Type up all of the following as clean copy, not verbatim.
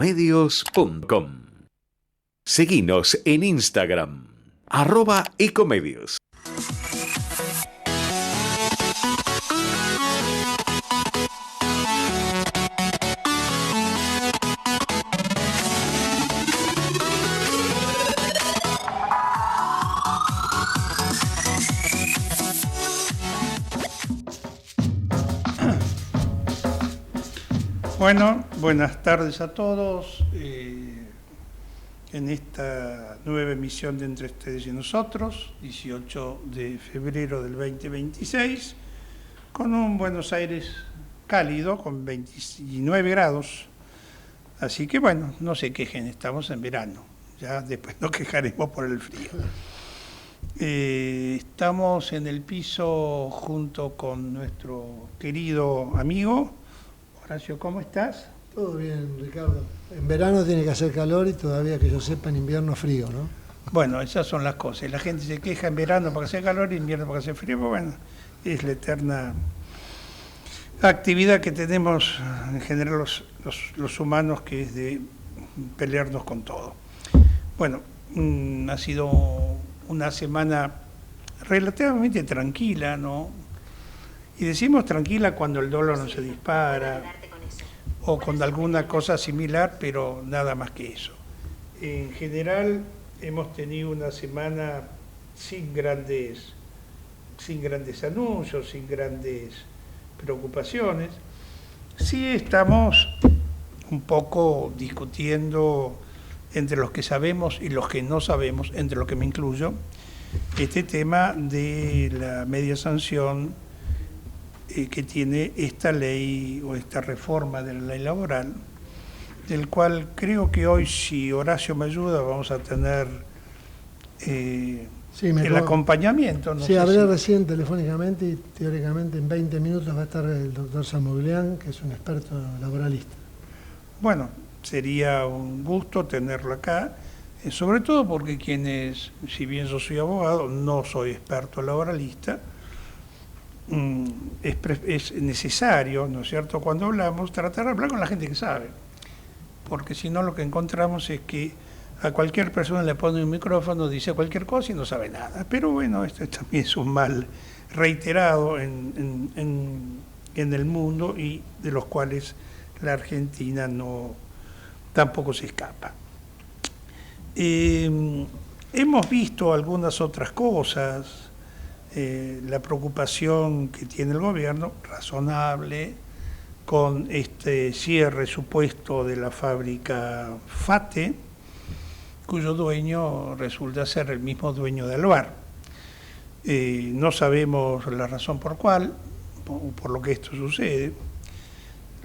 ecomedios.com. Seguinos en Instagram, @ecomedios. Bueno, buenas tardes a todos. En esta nueva emisión de Entre Ustedes y Nosotros, 18 de febrero del 2026, con un Buenos Aires cálido, con 29 grados. Así que bueno, no se quejen, estamos en verano. Ya después nos quejaremos por el frío. Estamos en el piso junto con nuestro querido amigo Horacio. ¿Cómo estás? Todo bien, Ricardo. En verano tiene que hacer calor y todavía que yo sepa en invierno frío, ¿no? Bueno, esas son las cosas. La gente se queja en verano porque hace calor y en invierno porque hace frío. Pero bueno, es la eterna actividad que tenemos en general los humanos, que es de pelearnos con todo. Bueno, ha sido una semana relativamente tranquila, ¿no? Y decimos tranquila cuando el dólar no se dispara o con alguna cosa similar, pero nada más que eso. En general hemos tenido una semana sin grandes anuncios, sin grandes preocupaciones. Sí estamos un poco discutiendo entre los que sabemos y los que no sabemos, entre los que me incluyo, este tema de la media sanción que tiene esta ley o esta reforma de la ley laboral, del cual creo que hoy, si Horacio me ayuda, vamos a tener el acompañamiento. Sí, hablé recién telefónicamente y teóricamente en 20 minutos va a estar el doctor Samoglián, que es un experto laboralista. Bueno, sería un gusto tenerlo acá, sobre todo porque si bien yo soy abogado, no soy experto laboralista. Es necesario, ¿no es cierto?, cuando hablamos, tratar de hablar con la gente que sabe, porque si no lo que encontramos es que a cualquier persona le pone un micrófono, dice cualquier cosa y no sabe nada. Pero bueno, esto también es un mal reiterado en el mundo y de los cuales la Argentina tampoco se escapa. Hemos visto algunas otras cosas. La preocupación que tiene el gobierno, razonable, con este cierre supuesto de la fábrica FATE, cuyo dueño resulta ser el mismo dueño del bar. No sabemos la razón por lo que esto sucede.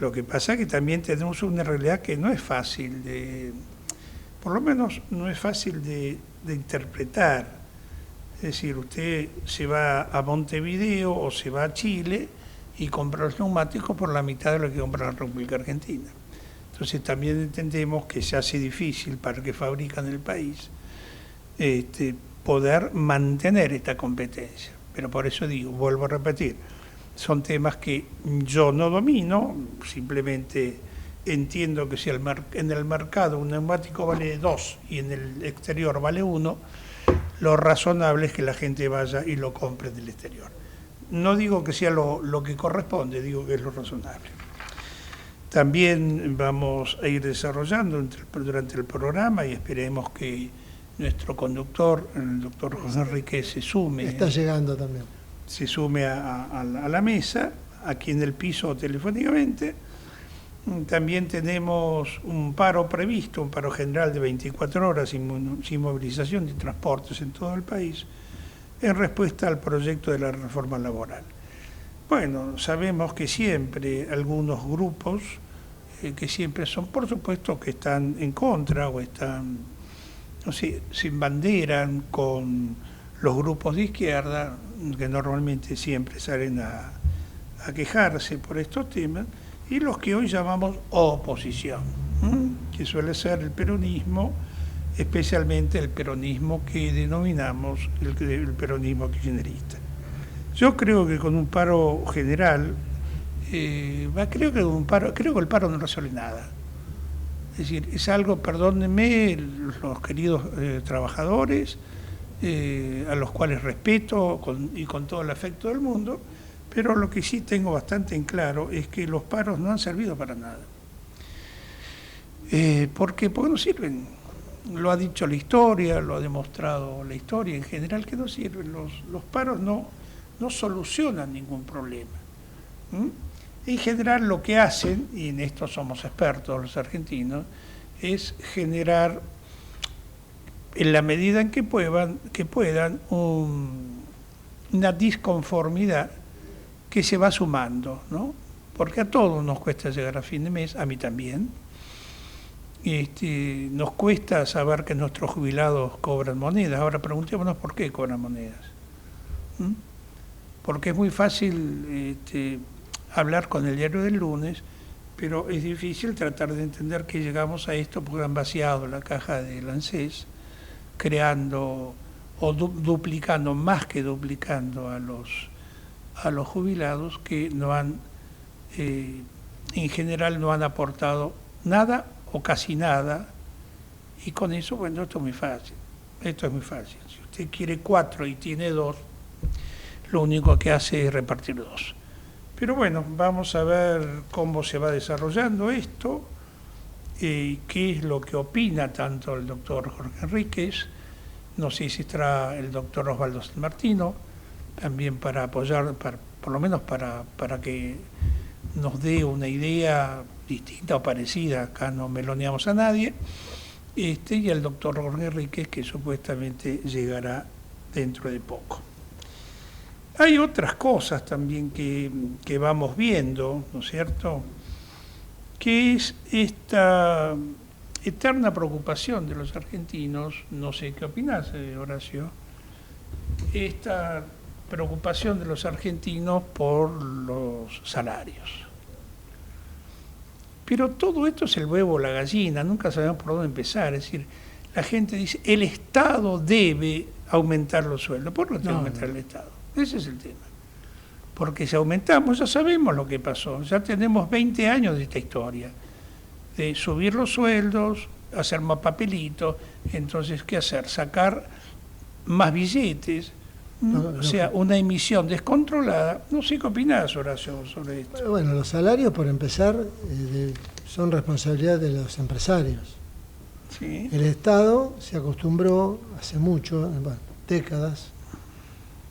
Lo que pasa es que también tenemos una realidad que no es fácil por lo menos no es fácil de interpretar. Es decir, usted se va a Montevideo o se va a Chile y compra los neumáticos por la mitad de lo que compra la República Argentina. Entonces también entendemos que se hace difícil para el que fabrica en el país poder mantener esta competencia. Pero por eso digo, vuelvo a repetir, son temas que yo no domino, simplemente entiendo que si en el mercado un neumático vale 2 y en el exterior vale 1, lo razonable es que la gente vaya y lo compre del exterior. No digo que sea lo que corresponde, digo que es lo razonable. También vamos a ir desarrollando durante el programa y esperemos que nuestro conductor, el doctor José Enrique, se sume. Está llegando también. Se sume a la mesa, aquí en el piso telefónicamente. También tenemos un paro previsto, un paro general de 24 horas sin movilización de transportes en todo el país, en respuesta al proyecto de la reforma laboral. Bueno, sabemos que siempre algunos grupos, que siempre son, por supuesto, que están en contra o están, no sé, se embanderan con los grupos de izquierda, que normalmente siempre salen a quejarse por estos temas, y los que hoy llamamos oposición, que suele ser el peronismo, especialmente el peronismo que denominamos el peronismo kirchnerista. Yo creo que con un paro general, creo que el paro no resuelve nada. Es decir, es algo, perdónenme, los queridos trabajadores, a los cuales respeto y con todo el afecto del mundo, pero lo que sí tengo bastante en claro es que los paros no han servido para nada. ¿Por qué? Porque no sirven. Lo ha dicho la historia, lo ha demostrado la historia en general, que no sirven. Los paros no solucionan ningún problema. En general lo que hacen, y en esto somos expertos los argentinos, es generar, en la medida en que puedan una disconformidad que se va sumando, ¿no? Porque a todos nos cuesta llegar a fin de mes, a mí también. Nos cuesta saber que nuestros jubilados cobran monedas. Ahora preguntémonos por qué cobran monedas. Porque es muy fácil hablar con el diario del lunes, pero es difícil tratar de entender que llegamos a esto porque han vaciado la caja del ANSES, creando o duplicando, más que duplicando a los jubilados, que no han, en general no han aportado nada o casi nada, y con eso, bueno, esto es muy fácil. Esto es muy fácil. Si usted quiere 4 y tiene 2, lo único que hace es repartir 2. Pero bueno, vamos a ver cómo se va desarrollando esto, qué es lo que opina tanto el doctor Jorge Enríquez, no sé si estará el doctor Osvaldo San Martino, también para apoyar, por lo menos para que nos dé una idea distinta o parecida, acá no meloneamos a nadie, y el doctor Jorge Enríquez, que supuestamente llegará dentro de poco. Hay otras cosas también que vamos viendo, ¿no es cierto?, que es esta eterna preocupación de los argentinos, no sé qué opinás, Horacio, esta preocupación de los argentinos por los salarios. Pero todo esto es el huevo o la gallina, nunca sabemos por dónde empezar. Es decir, la gente dice, el Estado debe aumentar los sueldos. ¿Por qué no debe aumentar el Estado? Ese es el tema. Porque si aumentamos, ya sabemos lo que pasó. Ya tenemos 20 años de esta historia. De subir los sueldos, hacer más papelitos. Entonces, ¿qué hacer? Sacar más billetes. O sea, una emisión descontrolada. No sé qué opinás, Horacio, sobre esto. Bueno, los salarios, por empezar, son responsabilidad de los empresarios. Sí. El Estado se acostumbró hace mucho, décadas,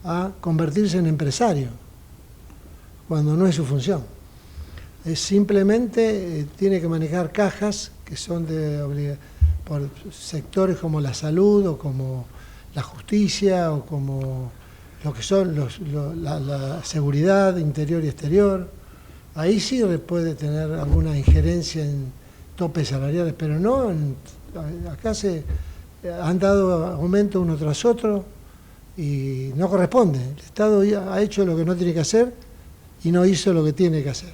a convertirse en empresario, cuando no es su función. Es simplemente tiene que manejar cajas que son por sectores como la salud o como la justicia o como lo que son la seguridad interior y exterior. Ahí sí puede tener alguna injerencia en topes salariales, pero no acá se han dado aumentos uno tras otro y no corresponde. El Estado ha hecho lo que no tiene que hacer y no hizo lo que tiene que hacer.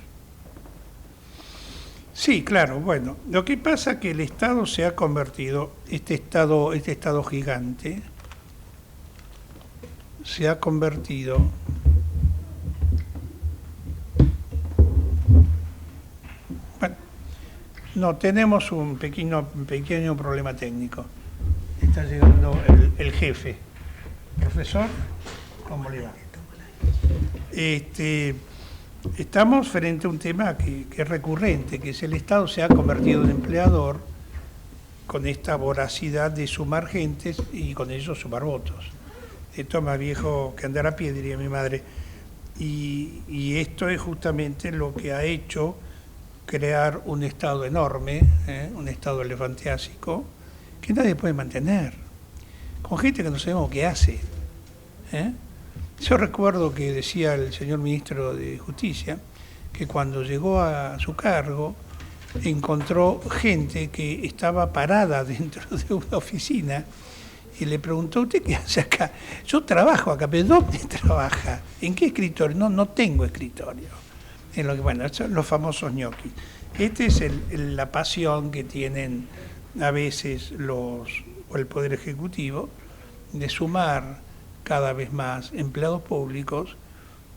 Sí, claro, bueno, lo que pasa es que el Estado se ha convertido, este Estado gigante, se ha convertido no, tenemos un pequeño problema técnico. Está llegando el jefe. Profesor, ¿cómo le va? Estamos frente a un tema que es recurrente, que es el Estado se ha convertido en empleador con esta voracidad de sumar gentes y con ello sumar votos. Esto es más viejo que andar a pie, diría mi madre. Y esto es justamente lo que ha hecho crear un Estado enorme, un Estado elefantiásico, que nadie puede mantener, con gente que no sabemos qué hace. Yo recuerdo que decía el señor ministro de Justicia que cuando llegó a su cargo encontró gente que estaba parada dentro de una oficina y le preguntó, ¿usted qué hace acá? Yo trabajo acá, pero ¿dónde trabaja? ¿En qué escritorio? No tengo escritorio. En lo que, bueno, son los famosos ñoquis. Esta es la pasión que tienen a veces el Poder Ejecutivo de sumar cada vez más empleados públicos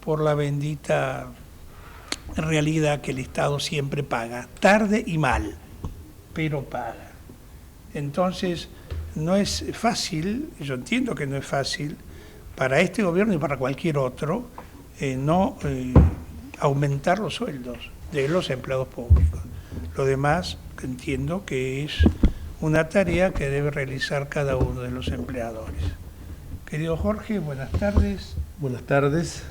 por la bendita realidad que el Estado siempre paga, tarde y mal. pero pagan. Entonces, no es fácil, yo entiendo que no es fácil, para este gobierno y para cualquier otro, no aumentar los sueldos de los empleados públicos. Lo demás entiendo que es una tarea que debe realizar cada uno de los empleadores. Querido Jorge, buenas tardes. Buenas tardes.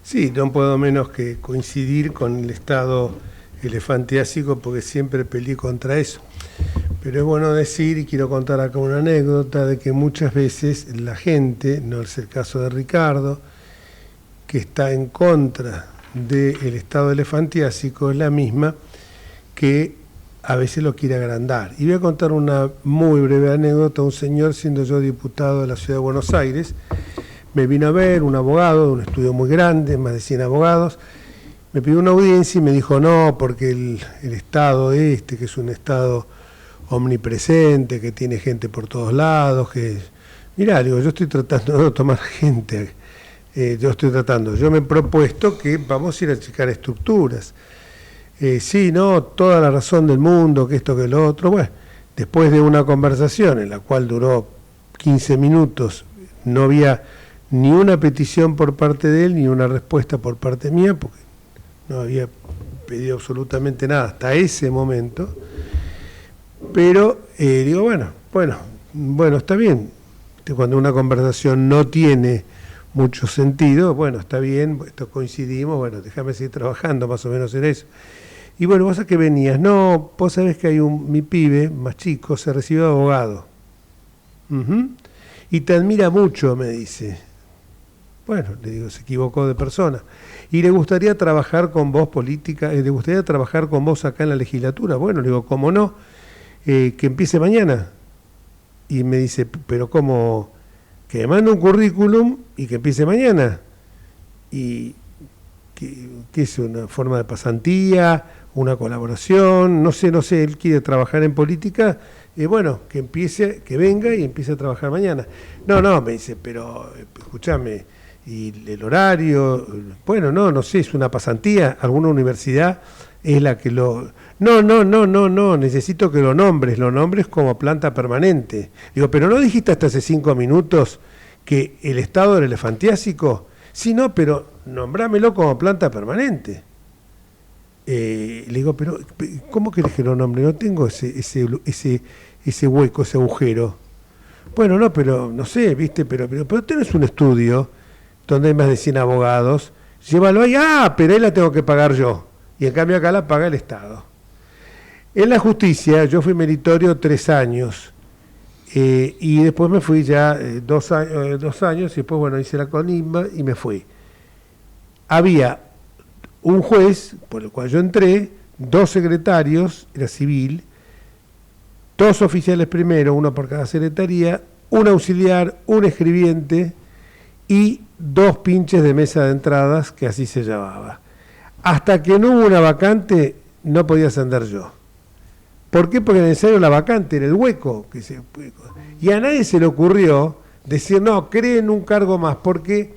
Sí, no puedo menos que coincidir con el Estado elefantiásico porque siempre peleé contra eso. Pero es bueno decir, y quiero contar acá una anécdota, de que muchas veces la gente, no es el caso de Ricardo, que está en contra del Estado elefantiásico, es la misma que a veces lo quiere agrandar. Y voy a contar una muy breve anécdota. Un señor, siendo yo diputado de la Ciudad de Buenos Aires, me vino a ver, un abogado de un estudio muy grande, más de 100 abogados, me pidió una audiencia y me dijo no, porque el Estado que es un Estado omnipresente, que tiene gente por todos lados, que... Mirá, digo, yo estoy tratando de no tomar gente, yo me he propuesto que vamos a ir a checar estructuras. Sí, no, toda la razón del mundo, que esto, que lo otro. Bueno, después de una conversación en la cual duró 15 minutos, no había ni una petición por parte de él, ni una respuesta por parte mía, porque no había pedido absolutamente nada hasta ese momento. Pero digo, bueno, está bien. Cuando una conversación no tiene mucho sentido, bueno, está bien, esto coincidimos, bueno, déjame seguir trabajando, más o menos en eso. Y bueno, vos a qué venías, no, vos sabés que hay mi pibe más chico, se recibió de abogado. Y te admira mucho, me dice. Bueno, le digo, se equivocó de persona. Y le gustaría trabajar con vos política, le gustaría trabajar con vos acá en la legislatura. Bueno, le digo, ¿cómo no? Que empiece mañana. Y me dice, pero ¿cómo? Que me mande un currículum y que empiece mañana. Y ¿qué es? ¿Una forma de pasantía? ¿Una colaboración? No sé, él quiere trabajar en política. Bueno, que empiece, que venga y empiece a trabajar mañana. No, me dice, pero escúchame, y el horario, bueno, no sé, es una pasantía, alguna universidad es la que lo... No, necesito que lo nombres como planta permanente. Digo, pero ¿no dijiste hasta hace 5 minutos que el Estado era elefantiásico? Sí, no, pero nombrámelo como planta permanente. Le digo, pero ¿cómo querés que lo nombre? No tengo ese hueco, ese agujero. Bueno, no, pero no sé, ¿viste? Pero tenés un estudio donde hay más de 100 abogados, llévalo ahí, pero ahí la tengo que pagar yo. Y en cambio acá la paga el Estado. En la justicia yo fui meritorio 3 años y después me fui ya 2 años y después, bueno, hice la conimba y me fui. Había un juez, por el cual yo entré, 2 secretarios, era civil, 2 oficiales primero, uno por cada secretaría, un auxiliar, un escribiente y 2 pinches de mesa de entradas, que así se llamaba. Hasta que no hubo una vacante, no podía ascender yo. ¿Por qué? Porque necesario la vacante, era el hueco. Y a nadie se le ocurrió decir, no, creen un cargo más, porque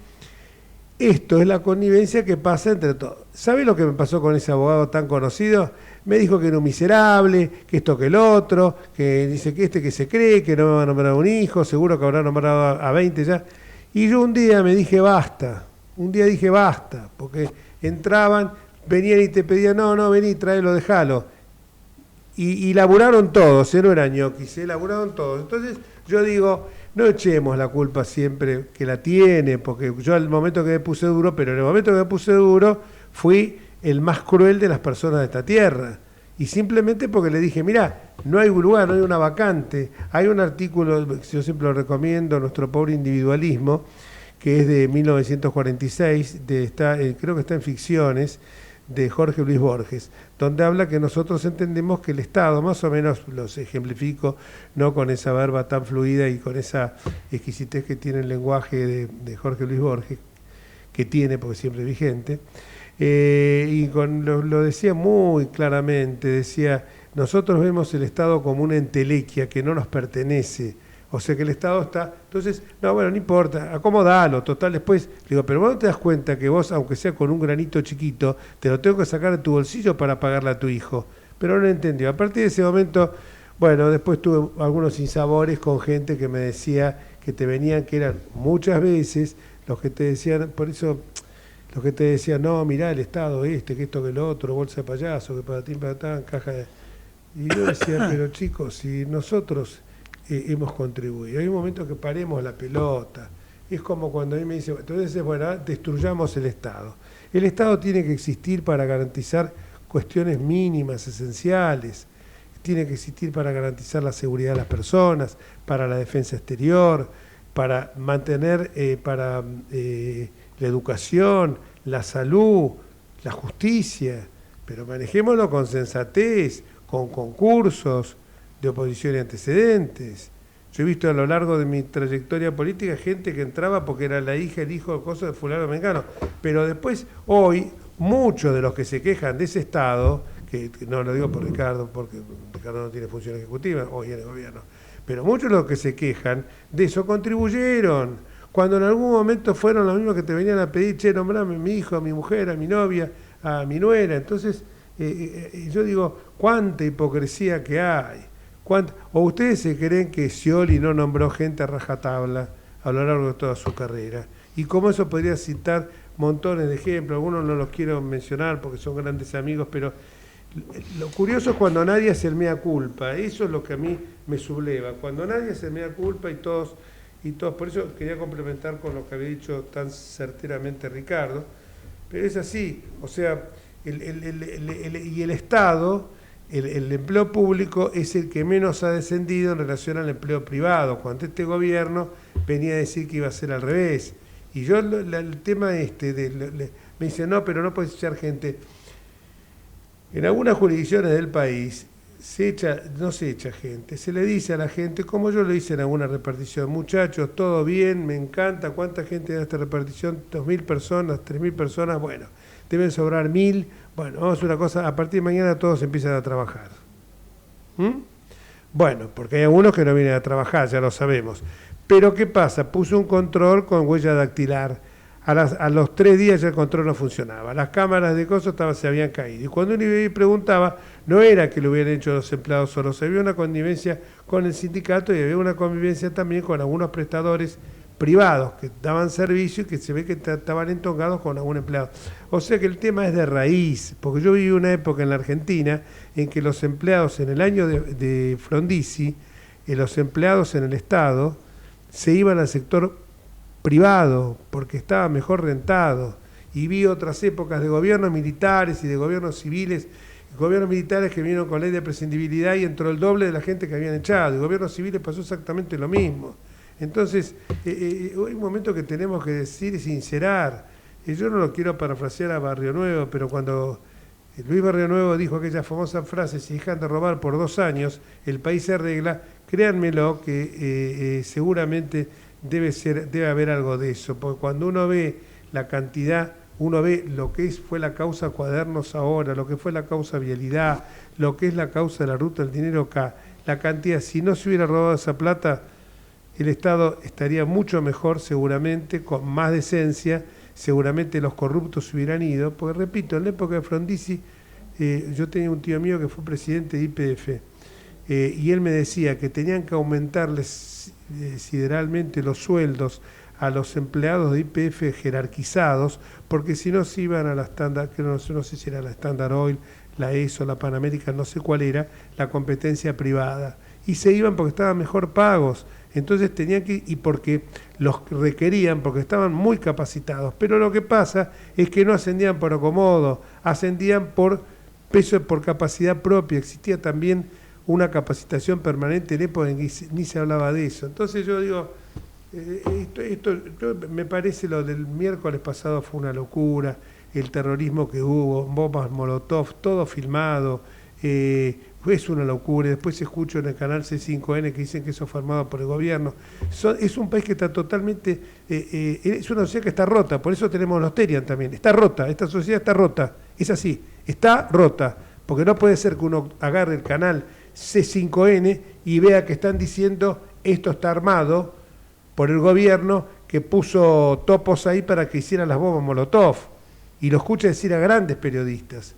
esto es la connivencia que pasa entre todos. ¿Sabe lo que me pasó con ese abogado tan conocido? Me dijo que era un miserable, que esto que el otro, que dice que se cree, que no me va a nombrar un hijo, seguro que habrá nombrado a 20 ya. Y yo un día me dije basta, porque entraban, venían y te pedían, no, vení, tráelo, dejalo. Y laburaron todos, no eran ñoquis, laburaron todos. Entonces yo digo, no echemos la culpa siempre que la tiene, porque yo al momento que me puse duro, pero en el momento que me puse duro, fui el más cruel de las personas de esta tierra. Y simplemente porque le dije, mirá, no hay un lugar, no hay una vacante. Hay un artículo, yo siempre lo recomiendo, Nuestro Pobre Individualismo, que es de 1946, creo que está en Ficciones, de Jorge Luis Borges, donde habla que nosotros entendemos que el Estado, más o menos los ejemplifico, no con esa verba tan fluida y con esa exquisitez que tiene el lenguaje de Jorge Luis Borges, que tiene, porque siempre es vigente, y lo decía muy claramente, decía, nosotros vemos el Estado como una entelequia que no nos pertenece, o sea que el Estado está, entonces, no importa, acomodalo, total, después, digo, pero vos no te das cuenta que vos, aunque sea con un granito chiquito, te lo tengo que sacar de tu bolsillo para pagarle a tu hijo. pero no entendió. A partir de ese momento, bueno, después tuve algunos sinsabores con gente que me decía que te venían, que eran muchas veces los que te decían, por eso, los que te decían, no, mirá el Estado que esto, que lo otro, bolsa de payaso, que para ti, para tan, caja de... Y yo decía, pero chicos, si nosotros hemos contribuido, hay un momento que paremos la pelota. Es como cuando a mí me dicen, entonces, bueno, destruyamos el Estado. El Estado tiene que existir para garantizar cuestiones mínimas, esenciales. Tiene que existir para garantizar la seguridad de las personas, para la defensa exterior, para mantener, para la educación, la salud, la justicia. Pero manejémoslo con sensatez, con concursos de oposición y antecedentes. Yo he visto a lo largo de mi trayectoria política gente que entraba porque era la hija, el hijo, cosas de fulano mengano. Pero después, hoy, muchos de los que se quejan de ese Estado, que no lo digo por Ricardo, porque Ricardo no tiene función ejecutiva hoy en el gobierno, pero muchos de los que se quejan de eso contribuyeron. Cuando en algún momento fueron los mismos que te venían a pedir, che, nombrame a mi hijo, a mi mujer, a mi novia, a mi nuera. Entonces, yo digo, cuánta hipocresía que hay. ¿O ustedes se creen que Scioli no nombró gente a rajatabla a lo largo de toda su carrera? Y como eso podría citar montones de ejemplos, algunos no los quiero mencionar porque son grandes amigos, pero lo curioso es cuando nadie hace el mea culpa, eso es lo que a mí me subleva, cuando nadie hace el mea culpa y todos, por eso quería complementar con lo que había dicho tan certeramente Ricardo, pero es así, o sea, y el Estado... El empleo público es el que menos ha descendido en relación al empleo privado, cuando este gobierno venía a decir que iba a ser al revés. Y yo, el tema me dice, no, pero no puedes echar gente. En algunas jurisdicciones del país no se echa gente, se le dice a la gente, como yo lo hice en alguna repartición, muchachos, todo bien, me encanta, ¿cuánta gente da esta repartición? 2.000 personas, 3.000 personas, bueno, deben sobrar 1.000. Bueno, vamos a hacer una cosa, a partir de mañana todos empiezan a trabajar. Bueno, porque hay algunos que no vienen a trabajar, ya lo sabemos. Pero ¿qué pasa? Puso un control con huella dactilar. A los 3 días ya el control no funcionaba. Las cámaras de cosas se habían caído. Y cuando uno preguntaba, no era que lo hubieran hecho los empleados solos, había una connivencia con el sindicato y había una convivencia también con algunos prestadores privados que daban servicio y que se ve que estaban entongados con algún empleado. O sea que el tema es de raíz, porque yo viví una época en la Argentina en que los empleados en el año de Frondizi, los empleados en el Estado, se iban al sector privado porque estaba mejor rentado. Y vi otras épocas de gobiernos militares y de gobiernos civiles, gobiernos militares que vinieron con ley de prescindibilidad y entró el doble de la gente que habían echado. Y gobiernos civiles pasó exactamente lo mismo. Entonces, hay un momento que tenemos que decir y sincerar. Yo no lo quiero parafrasear a Barrio Nuevo, pero cuando Luis Barrio Nuevo dijo aquella famosa frase, si dejan de robar por 2 años, el país se arregla, créanmelo que seguramente debe haber algo de eso, porque cuando uno ve la cantidad, uno ve lo que fue la causa Cuadernos ahora, lo que fue la causa Vialidad, lo que es la causa de la ruta del dinero acá, la cantidad, si no se hubiera robado esa plata, el Estado estaría mucho mejor seguramente, con más decencia, seguramente los corruptos se hubieran ido, porque repito, en la época de Frondizi, yo tenía un tío mío que fue presidente de YPF, y él me decía que tenían que aumentarles sideralmente los sueldos a los empleados de YPF jerarquizados, porque si no se iban a la Standard, que no sé si era la Standard Oil, la ESO, la Pan American, no sé cuál era, la competencia privada, y se iban porque estaban mejor pagos. Entonces tenían que, y porque los requerían, porque estaban muy capacitados. Pero lo que pasa es que no ascendían por acomodo, ascendían por peso, por capacidad propia. Existía también una capacitación permanente en época en que ni se hablaba de eso. Entonces yo digo, me parece lo del miércoles pasado fue una locura, el terrorismo que hubo, bombas Molotov, todo filmado, es una locura. Después escucho en el canal C5N que dicen que eso fue armado por el gobierno. Es un país que está totalmente, es una sociedad que está rota, por eso tenemos los Terian también, está rota, esta sociedad está rota, es así, está rota, porque no puede ser que uno agarre el canal C5N y vea que están diciendo esto está armado por el gobierno que puso topos ahí para que hicieran las bombas Molotov, y lo escucha decir a grandes periodistas.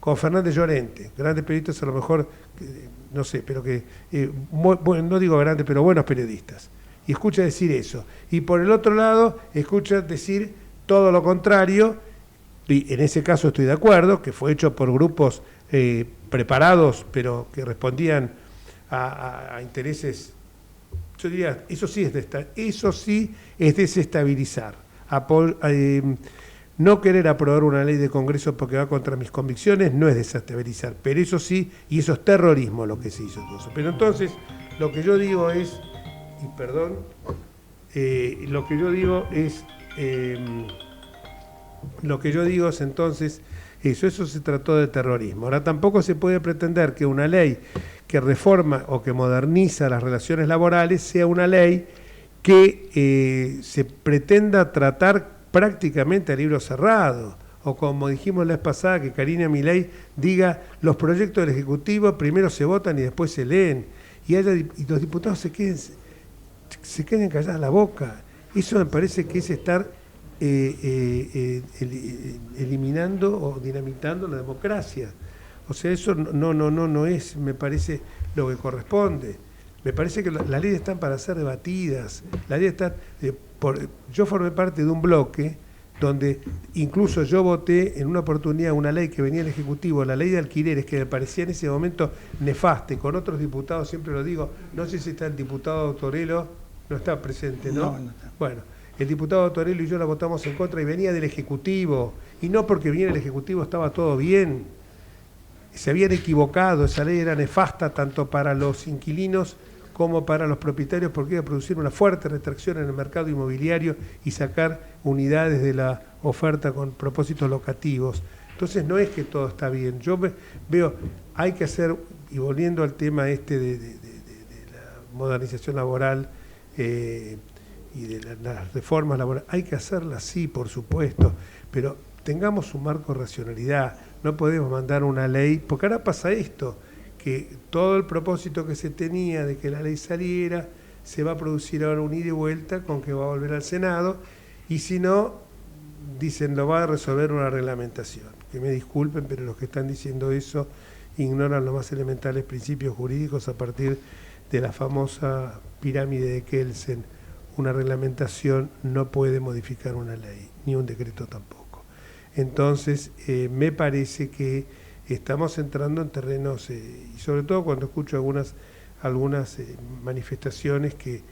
con Fernández Llorente, grandes periodistas a lo mejor, no sé, pero que, no digo grandes, pero buenos periodistas, y escucha decir eso. Y por el otro lado, escucha decir todo lo contrario, y en ese caso estoy de acuerdo, que fue hecho por grupos preparados, pero que respondían a intereses, yo diría, eso sí es desestabilizar. No querer aprobar una ley de Congreso porque va contra mis convicciones no es desestabilizar, pero eso sí, y eso es terrorismo lo que se hizo entonces. Pero entonces, lo que yo digo es, y perdón, lo que yo digo es entonces, eso se trató de terrorismo. Ahora tampoco se puede pretender que una ley que reforma o que moderniza las relaciones laborales sea una ley que se pretenda tratar prácticamente a libro cerrado, o como dijimos la vez pasada, que Karina Milei diga los proyectos del Ejecutivo primero se votan y después se leen, y los diputados se queden calladas la boca. Eso me parece que es estar eliminando o dinamitando la democracia. O sea, eso no es, me parece, lo que corresponde. Me parece que las leyes están para ser debatidas. Las leyes están, yo formé parte de un bloque donde incluso yo voté en una oportunidad una ley que venía del Ejecutivo, la ley de alquileres, que me parecía en ese momento nefasta, y con otros diputados, siempre lo digo, no sé si está el diputado Torello, no está presente, ¿no? No está. Bueno, el diputado Torello y yo la votamos en contra y venía del Ejecutivo, y no porque venía del Ejecutivo estaba todo bien, se habían equivocado, esa ley era nefasta tanto para los inquilinos como para los propietarios, porque iba a producir una fuerte retracción en el mercado inmobiliario y sacar unidades de la oferta con propósitos locativos. Entonces no es que todo está bien. Yo veo, hay que hacer, y volviendo al tema de la modernización laboral y de las reformas laborales, hay que hacerlas, sí, por supuesto, pero tengamos un marco de racionalidad. No podemos mandar una ley, porque ahora pasa esto, que todo el propósito que se tenía de que la ley saliera, se va a producir ahora un ida y vuelta con que va a volver al Senado, y si no, dicen, lo va a resolver una reglamentación. Que me disculpen, pero los que están diciendo eso ignoran los más elementales principios jurídicos a partir de la famosa pirámide de Kelsen. Una reglamentación no puede modificar una ley, ni un decreto tampoco. Entonces, me parece que estamos entrando en terrenos, y sobre todo cuando escucho algunas manifestaciones que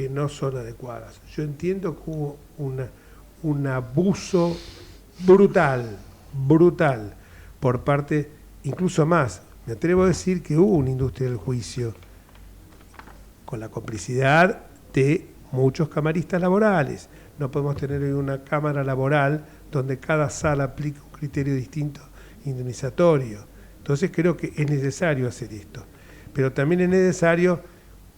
no son adecuadas. Yo entiendo que hubo un abuso brutal por parte, incluso más, me atrevo a decir que hubo una industria del juicio con la complicidad de muchos camaristas laborales. No podemos tener hoy una cámara laboral donde cada sala aplique un criterio distinto indemnizatorio. Entonces creo que es necesario hacer esto. Pero también es necesario,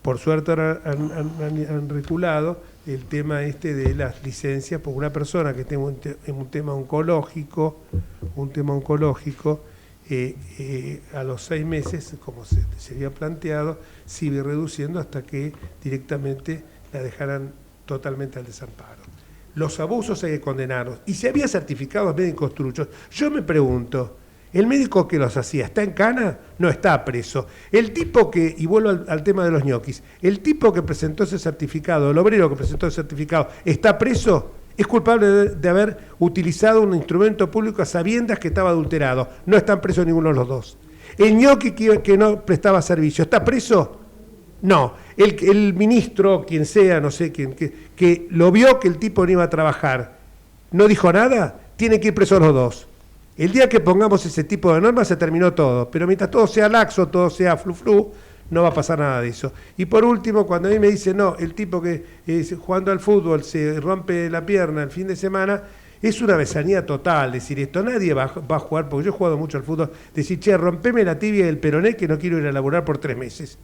por suerte ahora han reculado, el tema de las licencias por una persona que tenga un tema oncológico, a los 6 meses, como se había planteado, sigue reduciendo hasta que directamente la dejaran totalmente al desamparo. Los abusos hay que condenarlos. Y si había certificados médicos truchos, yo me pregunto, ¿el médico que los hacía está en cana? No está preso. El tipo que, y vuelvo al tema de los ñoquis, el tipo que presentó ese certificado, el obrero que presentó ese certificado, ¿está preso? Es culpable de haber utilizado un instrumento público a sabiendas que estaba adulterado. No están presos ninguno de los dos. El ñoqui que no prestaba servicio, ¿está preso? No. El ministro, quien sea, no sé quién, que lo vio que el tipo no iba a trabajar, no dijo nada, tiene que ir presos los dos. El día que pongamos ese tipo de normas se terminó todo, pero mientras todo sea laxo, todo sea flu, no va a pasar nada de eso. Y por último, cuando a mí me dicen, no, el tipo que jugando al fútbol se rompe la pierna el fin de semana, es una besanía total decir esto. Nadie va a jugar, porque yo he jugado mucho al fútbol, decir, che, rompeme la tibia del peroné que no quiero ir a laburar por 3 meses.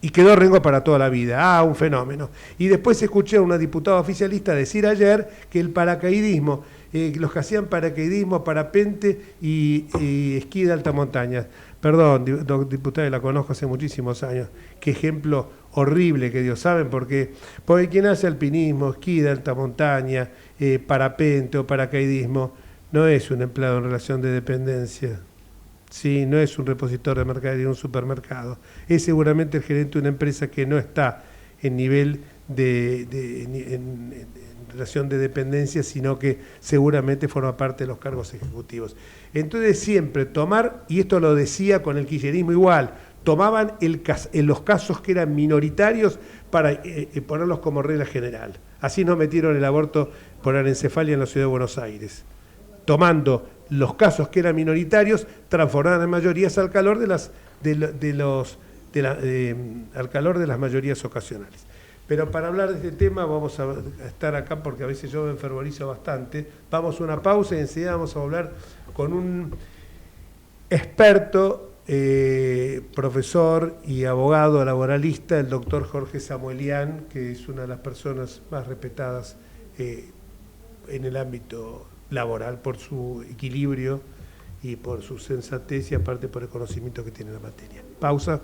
Y quedó rengo para toda la vida. Un fenómeno. Y después escuché a una diputada oficialista decir ayer que el paracaidismo, los que hacían paracaidismo, parapente y esquí de alta montaña. Perdón, diputada, la conozco hace muchísimos años. Qué ejemplo horrible que dio. ¿Saben por qué? Porque quien hace alpinismo, esquí de alta montaña, parapente o paracaidismo, no es un empleado en relación de dependencia. Sí, no es un repositor de mercadería en un supermercado. Es seguramente el gerente de una empresa que no está en nivel en relación de dependencia, sino que seguramente forma parte de los cargos ejecutivos. Entonces siempre tomar, y esto lo decía con el kirchnerismo igual, tomaban los casos que eran minoritarios para ponerlos como regla general. Así nos metieron el aborto por anencefalia en la ciudad de Buenos Aires. Tomando los casos que eran minoritarios, transformaban en mayorías al calor de las mayorías ocasionales. Pero para hablar de este tema vamos a estar acá porque a veces yo me enfervorizo bastante. Vamos a una pausa y enseguida vamos a hablar con un experto, profesor y abogado laboralista, el doctor Jorge Samuelian, que es una de las personas más respetadas en el ámbito laboral por su equilibrio y por su sensatez y aparte por el conocimiento que tiene en la materia. Pausa.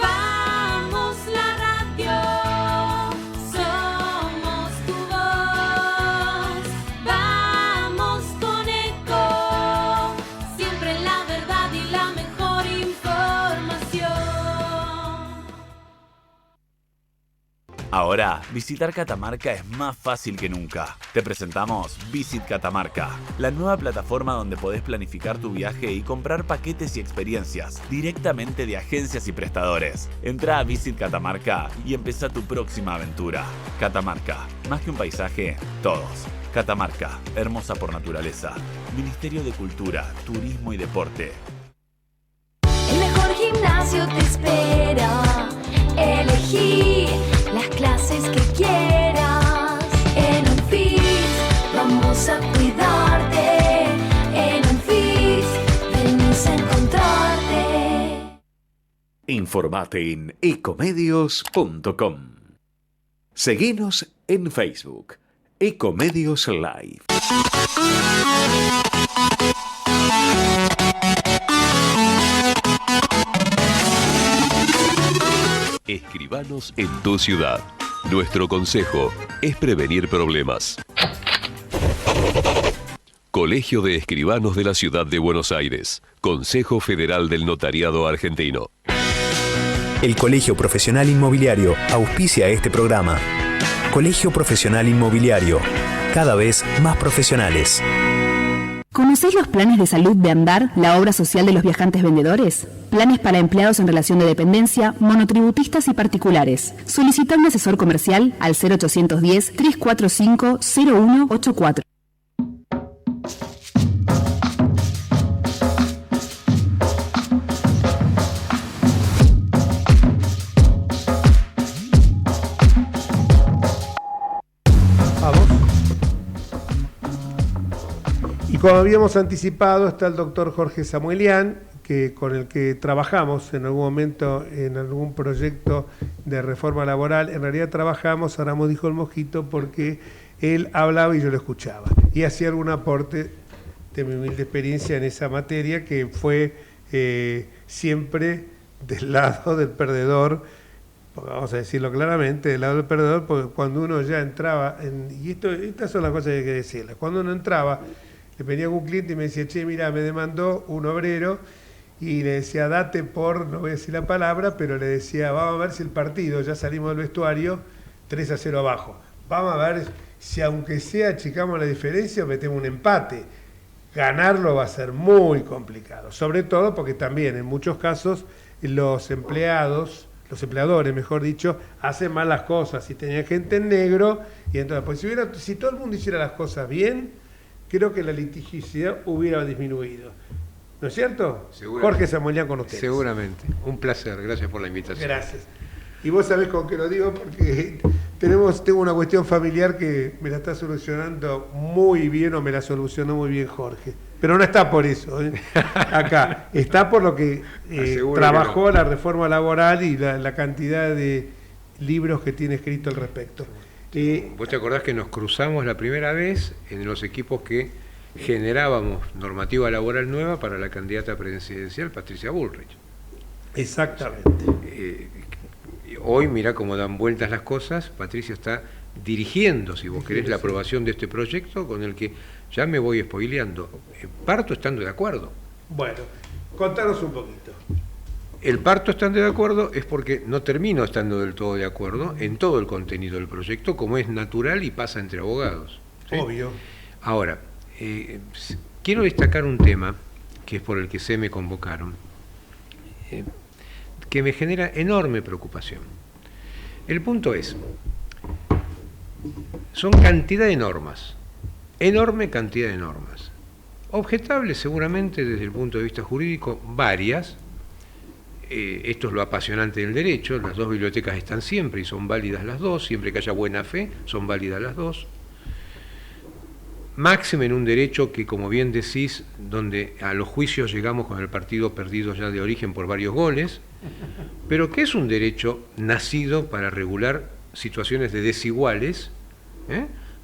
Vamos la radio, somos tu voz. Vamos con Eco, siempre la verdad y la mejor información. Ahora, visitar Catamarca es más fácil que nunca. Te presentamos Visit Catamarca, la nueva plataforma donde podés planificar tu viaje y comprar paquetes y experiencias directamente de agencias y prestadores. Entrá a Visit Catamarca y empezá tu próxima aventura. Catamarca, más que un paisaje, todos. Catamarca, hermosa por naturaleza. Ministerio de Cultura, Turismo y Deporte. El mejor gimnasio te espera. Elegí las clases que quieras. En Unfit vamos a cuidarte. En Unfit venimos a encontrarte. Informate en ecomedios.com. Seguinos en Facebook, Ecomedios Live. Escribanos en tu ciudad. Nuestro consejo es prevenir problemas. Colegio de Escribanos de la Ciudad de Buenos Aires. Consejo Federal del Notariado Argentino. El Colegio Profesional Inmobiliario auspicia este programa. Colegio Profesional Inmobiliario, cada vez más profesionales. ¿Conocés los planes de salud de Andar, la obra social de los viajantes vendedores? Planes para empleados en relación de dependencia, monotributistas y particulares. Solicita un asesor comercial al 0810-345-0184. Y como habíamos anticipado, está el doctor Jorge Samuelian, con el que trabajamos en algún momento en algún proyecto de reforma laboral. En realidad trabajamos, ahora me dijo el mojito, porque él hablaba y yo lo escuchaba. Y hacía algún aporte de mi humilde experiencia en esa materia, que fue siempre del lado del perdedor, vamos a decirlo claramente, del lado del perdedor, porque cuando uno ya entraba, estas son las cosas que hay que decirlas, cuando uno entraba, le venía un cliente y me decía, che, mira, me demandó un obrero, y le decía, date por, no voy a decir la palabra, pero le decía, vamos a ver si el partido, ya salimos del vestuario, 3-0 abajo. Vamos a ver si aunque sea achicamos la diferencia o metemos un empate. Ganarlo va a ser muy complicado, sobre todo porque también en muchos casos los empleadores, mejor dicho, hacen mal las cosas. Si tenía gente en negro, y entonces, pues si todo el mundo hiciera las cosas bien, creo que la litigiosidad hubiera disminuido. ¿No es cierto? Jorge Samuelian con ustedes. Seguramente. Un placer. Gracias por la invitación. Gracias. Y vos sabés con qué lo digo, porque tengo una cuestión familiar que me la está solucionando muy bien, o me la solucionó muy bien Jorge. Pero no está por eso, acá. Está por lo que trabajó la reforma laboral y la cantidad de libros que tiene escrito al respecto. ¿Vos te acordás que nos cruzamos la primera vez en los equipos que generábamos normativa laboral nueva para la candidata presidencial Patricia Bullrich? Exactamente. Hoy, mirá cómo dan vueltas las cosas. Patricia está dirigiendo, si vos querés, la aprobación de este proyecto, con el que ya me voy spoileando. Parto estando de acuerdo. Bueno, contanos un poquito. El parto estando de acuerdo es porque no termino estando del todo de acuerdo en todo el contenido del proyecto, como es natural y pasa entre abogados, ¿sí? Obvio. Ahora, quiero destacar un tema, que es por el que se me convocaron, que me genera enorme preocupación. El punto es, son cantidad de normas, enorme cantidad de normas, objetables seguramente desde el punto de vista jurídico, varias. Esto es lo apasionante del derecho, las dos bibliotecas están siempre y son válidas las dos, siempre que haya buena fe, son válidas las dos. Máxime en un derecho que, como bien decís, donde a los juicios llegamos con el partido perdido ya de origen por varios goles, pero que es un derecho nacido para regular situaciones de desiguales,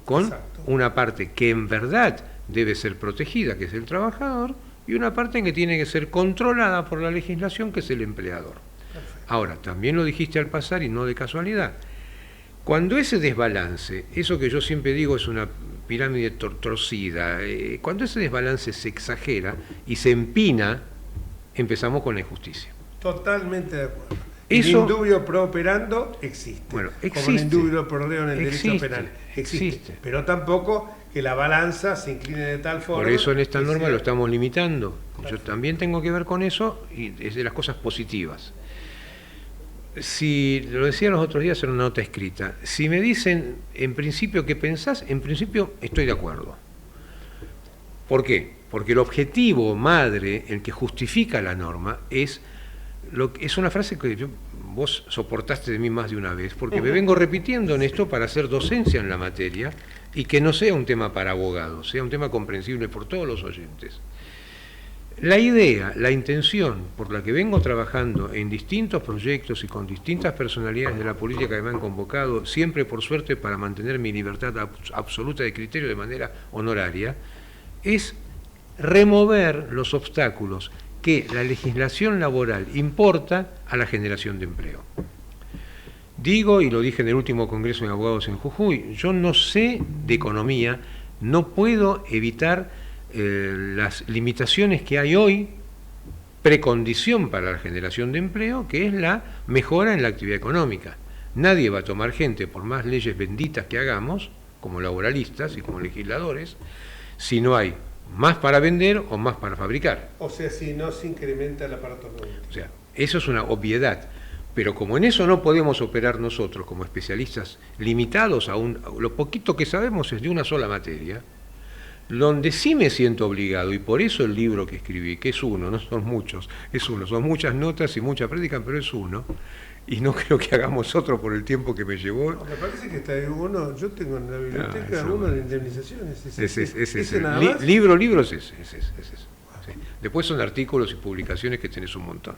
con Exacto. una parte que en verdad debe ser protegida, que es el trabajador, y una parte en que tiene que ser controlada por la legislación, que es el empleador. Perfecto. Ahora, también lo dijiste al pasar y no de casualidad. Cuando ese desbalance, eso que yo siempre digo es una pirámide torcida, cuando ese desbalance se exagera y se empina, empezamos con la injusticia. Totalmente de acuerdo. Eso- El indubio pro operando existe. Bueno, Como el existe. indubio pro reo en el derecho Existe, penal. existe. Pero tampoco que la balanza se incline de tal forma. Por eso en esta que norma sea- lo estamos limitando. Yo también tengo que ver con eso y es de las cosas positivas. Si, lo decía los otros días en una nota escrita, si me dicen en principio qué pensás, en principio estoy de acuerdo. ¿Por qué? Porque el objetivo madre, el que justifica la norma, es una frase que vos soportaste de mí más de una vez, porque me vengo repitiendo en esto para hacer docencia en la materia y que no sea un tema para abogados, sea un tema comprensible por todos los oyentes. La idea, la intención por la que vengo trabajando en distintos proyectos y con distintas personalidades de la política que me han convocado, siempre por suerte para mantener mi libertad absoluta de criterio de manera honoraria, es remover los obstáculos que la legislación laboral importa a la generación de empleo. Digo, y lo dije en el último Congreso de Abogados en Jujuy, yo no sé de economía, no puedo evitar las limitaciones que hay hoy, precondición para la generación de empleo, que es la mejora en la actividad económica. Nadie va a tomar gente, por más leyes benditas que hagamos, como laboralistas y como legisladores, si no hay más para vender o más para fabricar. O sea, si no se incrementa el aparato productivo. O sea, eso es una obviedad. Pero como en eso no podemos operar nosotros como especialistas limitados a lo poquito que sabemos es de una sola materia, donde sí me siento obligado, y por eso el libro que escribí, que es uno, no son muchos, es uno, son muchas notas y mucha práctica, pero es uno, y no creo que hagamos otro por el tiempo que me llevó. No, me parece que está uno, yo tengo en la biblioteca eso, uno de indemnizaciones. Ese nada más. libro es ese. Sí. Después son artículos y publicaciones que tenés un montón.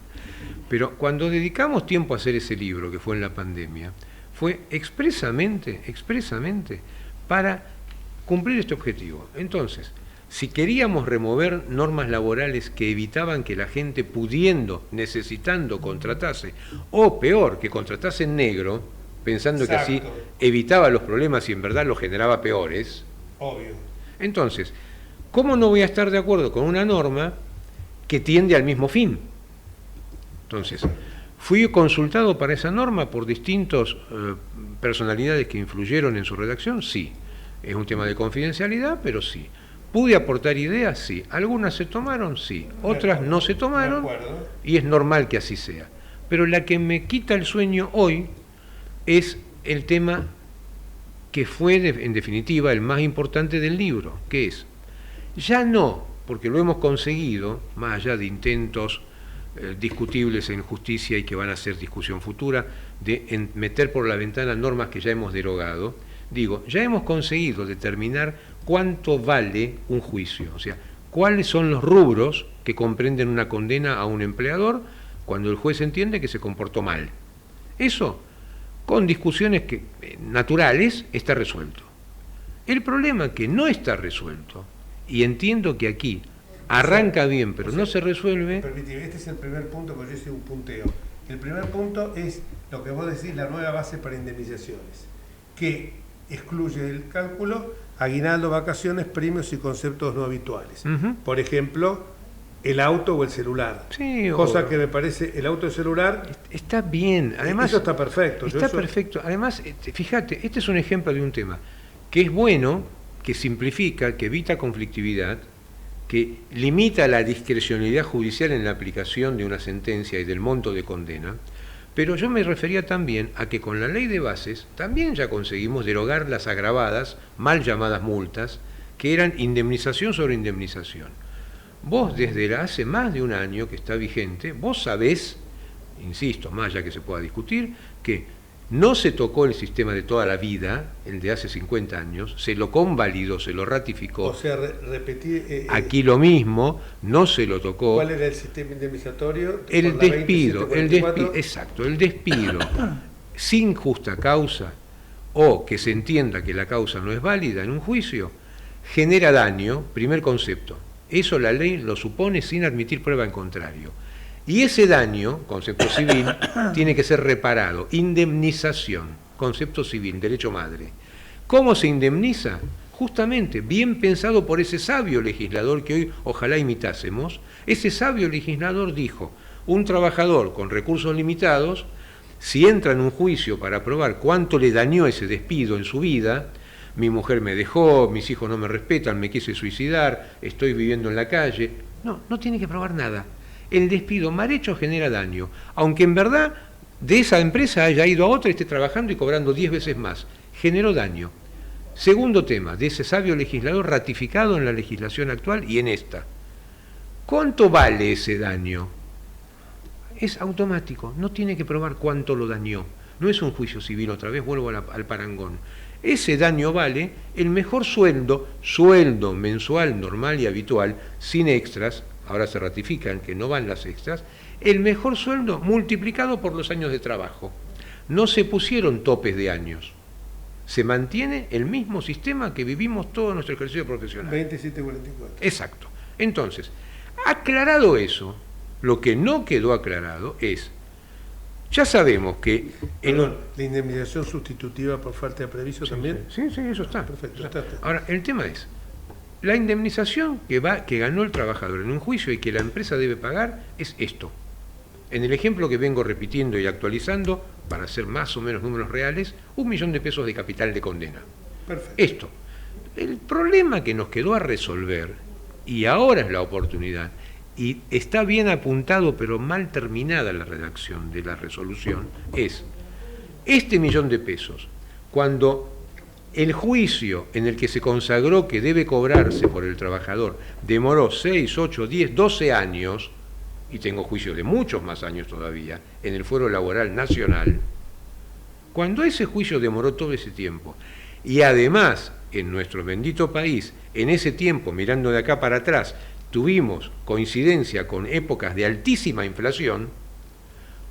Pero cuando dedicamos tiempo a hacer ese libro, que fue en la pandemia, fue expresamente para cumplir este objetivo. Entonces, si queríamos remover normas laborales que evitaban que la gente pudiendo, necesitando, contratase, o peor, que contratase en negro, pensando que así Exacto. evitaba los problemas y en verdad los generaba peores, Obvio. entonces, ¿cómo no voy a estar de acuerdo con una norma que tiende al mismo fin? Entonces, fui consultado para esa norma por distintas personalidades que influyeron en su redacción, sí. Es un tema de confidencialidad, pero sí. ¿Pude aportar ideas? Sí. ¿Algunas se tomaron? Sí. Otras no se tomaron De acuerdo. y es normal que así sea. Pero la que me quita el sueño hoy es el tema que fue, en definitiva, el más importante del libro, que es, ya no, porque lo hemos conseguido, más allá de intentos discutibles en justicia y que van a ser discusión futura, de meter por la ventana normas que ya hemos derogado, digo, ya hemos conseguido determinar cuánto vale un juicio, o sea, cuáles son los rubros que comprenden una condena a un empleador cuando el juez entiende que se comportó mal. Eso, con discusiones naturales, está resuelto. El problema que no está resuelto, y entiendo que aquí arranca bien, pero no se resuelve. Permíteme, este es el primer punto, porque yo hice un punteo. El primer punto es lo que vos decís, la nueva base para indemnizaciones. Que excluye del cálculo aguinaldo, vacaciones, premios y conceptos no habituales. Por ejemplo, el auto o el celular. Sí, cosa que me parece, el auto y el celular... Está bien, además... Eso está perfecto. Está perfecto. Además, fíjate, este es un ejemplo de un tema que es bueno, que simplifica, que evita conflictividad, que limita la discrecionalidad judicial en la aplicación de una sentencia y del monto de condena, pero yo me refería también a que con la ley de bases también ya conseguimos derogar las agravadas, mal llamadas multas, que eran indemnización sobre indemnización. Vos desde hace más de un año que está vigente, vos sabés, insisto, más allá que se pueda discutir, que no se tocó el sistema de toda la vida, el de hace 50 años, se lo convalidó, se lo ratificó. O sea, repetir... Aquí lo mismo, no se lo tocó. ¿Cuál era el sistema indemnizatorio? El despido, exacto, el despido sin justa causa o que se entienda que la causa no es válida en un juicio, genera daño, primer concepto. Eso la ley lo supone sin admitir prueba en contrario. Y ese daño, concepto civil, tiene que ser reparado. Indemnización, concepto civil, derecho madre. ¿Cómo se indemniza? Justamente, bien pensado por ese sabio legislador que hoy ojalá imitásemos. Ese sabio legislador dijo, un trabajador con recursos limitados, si entra en un juicio para probar cuánto le dañó ese despido en su vida, mi mujer me dejó, mis hijos no me respetan, me quise suicidar, estoy viviendo en la calle. No tiene que probar nada. El despido mal hecho genera daño, aunque en verdad de esa empresa haya ido a otra y esté trabajando y cobrando 10 veces más. Generó daño. Segundo tema, de ese sabio legislador ratificado en la legislación actual y en esta. ¿Cuánto vale ese daño? Es automático, no tiene que probar cuánto lo dañó. No es un juicio civil, otra vez vuelvo al parangón. Ese daño vale el mejor sueldo mensual, normal y habitual, sin extras, ahora se ratifican que no van las extras, el mejor sueldo multiplicado por los años de trabajo. No se pusieron topes de años. Se mantiene el mismo sistema que vivimos todo nuestro ejercicio profesional. 2744. Exacto. Entonces, aclarado eso, lo que no quedó aclarado es, ya sabemos que... ¿La indemnización sustitutiva por falta de previso también? Sí, eso está. Perfecto. Está. Ahora, el tema es, la indemnización que ganó el trabajador en un juicio y que la empresa debe pagar es esto. En el ejemplo que vengo repitiendo y actualizando, para hacer más o menos números reales, 1 millón de pesos de capital de condena. Perfecto. Esto. El problema que nos quedó a resolver, y ahora es la oportunidad, y está bien apuntado pero mal terminada la redacción de la resolución, es este 1 millón de pesos, cuando el juicio en el que se consagró que debe cobrarse por el trabajador demoró 6, 8, 10, 12 años, y tengo juicios de muchos más años todavía, en el Fuero Laboral Nacional, cuando ese juicio demoró todo ese tiempo, y además en nuestro bendito país, en ese tiempo, mirando de acá para atrás, tuvimos coincidencia con épocas de altísima inflación,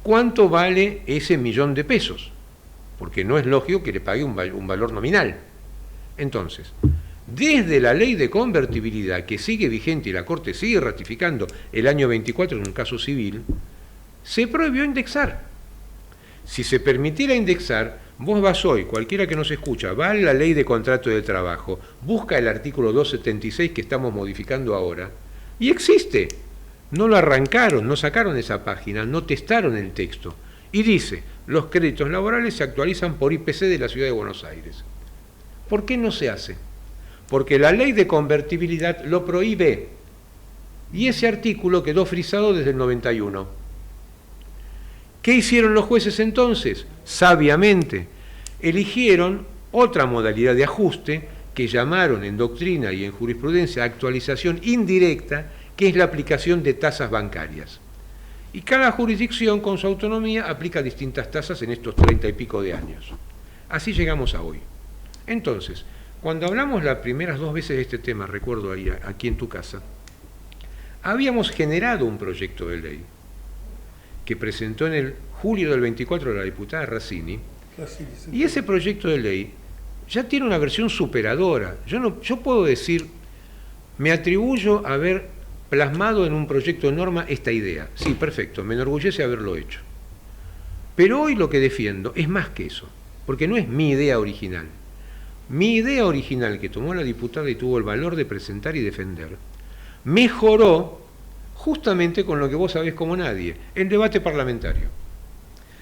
¿cuánto vale ese 1 millón de pesos? Porque no es lógico que le pague un valor nominal. Entonces, desde la ley de convertibilidad que sigue vigente y la Corte sigue ratificando el año 24 en un caso civil, se prohibió indexar. Si se permitiera indexar, vos vas hoy, cualquiera que nos escucha, va a la ley de contrato de trabajo, busca el artículo 276 que estamos modificando ahora, y existe. No lo arrancaron, no sacaron esa página, no testaron el texto. Y dice, los créditos laborales se actualizan por IPC de la Ciudad de Buenos Aires. ¿Por qué no se hace? Porque la ley de convertibilidad lo prohíbe. Y ese artículo quedó frisado desde el 91. ¿Qué hicieron los jueces entonces? Sabiamente, eligieron otra modalidad de ajuste que llamaron en doctrina y en jurisprudencia actualización indirecta, que es la aplicación de tasas bancarias. Y cada jurisdicción con su autonomía aplica distintas tasas en estos 30 y pico de años. Así llegamos a hoy. Entonces, cuando hablamos las primeras 2 veces de este tema, recuerdo ahí, aquí en tu casa, habíamos generado un proyecto de ley que presentó en el julio del 24 la diputada Razzini, y ese proyecto de ley ya tiene una versión superadora. Yo puedo decir, me atribuyo a haber plasmado en un proyecto de norma esta idea. Sí, perfecto, me enorgullece haberlo hecho. Pero hoy lo que defiendo es más que eso, porque no es mi idea original. mi idea original que tomó la diputada y tuvo el valor de presentar y defender, mejoró justamente con lo que vos sabés como nadie, el debate parlamentario.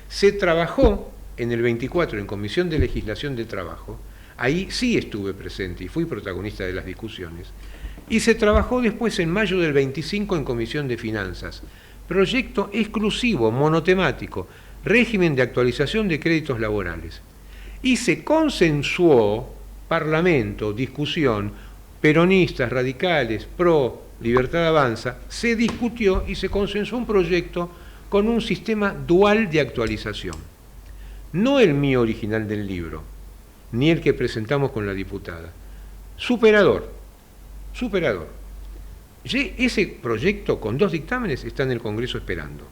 Se trabajó en el 24 en Comisión de Legislación de Trabajo, ahí sí estuve presente y fui protagonista de las discusiones, y se trabajó después en mayo del 25 en Comisión de Finanzas, proyecto exclusivo, monotemático, régimen de actualización de créditos laborales. Y se consensuó, Parlamento, discusión, peronistas, radicales, pro, Libertad Avanza, se discutió y se consensuó un proyecto con un sistema dual de actualización. No el mío original del libro, ni el que presentamos con la diputada. Superador. Ese proyecto con 2 dictámenes está en el Congreso esperando.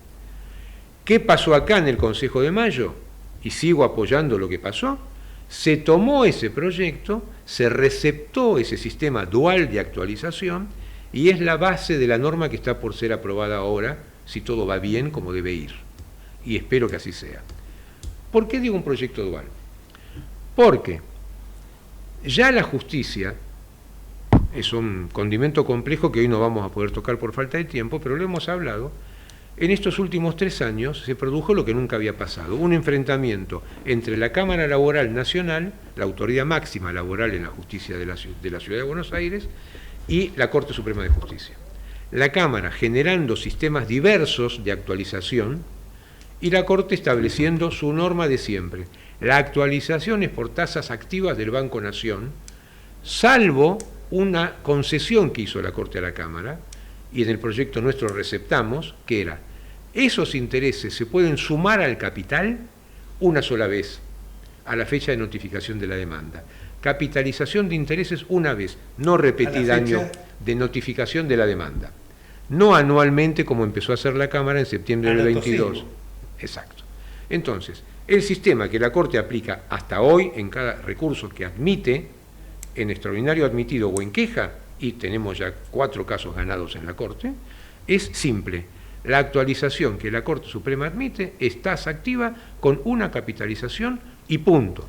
¿Qué pasó acá en el Consejo de Mayo? Y sigo apoyando lo que pasó. Se tomó ese proyecto, se receptó ese sistema dual de actualización y es la base de la norma que está por ser aprobada ahora, si todo va bien como debe ir. Y espero que así sea. ¿Por qué digo un proyecto dual? Porque ya la justicia es un condimento complejo que hoy no vamos a poder tocar por falta de tiempo, pero lo hemos hablado. En estos últimos 3 años se produjo lo que nunca había pasado, un enfrentamiento entre la Cámara Laboral Nacional, la autoridad máxima laboral en la justicia de la Ciudad de Buenos Aires, y la Corte Suprema de Justicia. La Cámara generando sistemas diversos de actualización y la Corte estableciendo su norma de siempre. La actualización es por tasas activas del Banco Nación, salvo una concesión que hizo la Corte a la Cámara, y en el proyecto nuestro receptamos, que era, esos intereses se pueden sumar al capital una sola vez, a la fecha de notificación de la demanda. Capitalización de intereses una vez, no repetida año de notificación de la demanda. No anualmente como empezó a hacer la Cámara en septiembre del 22. Exacto. Entonces, el sistema que la Corte aplica hasta hoy en cada recurso que admite, en extraordinario admitido o en queja, y tenemos ya 4 casos ganados en la Corte, es simple. La actualización que la Corte Suprema admite es tasa activa con una capitalización y punto.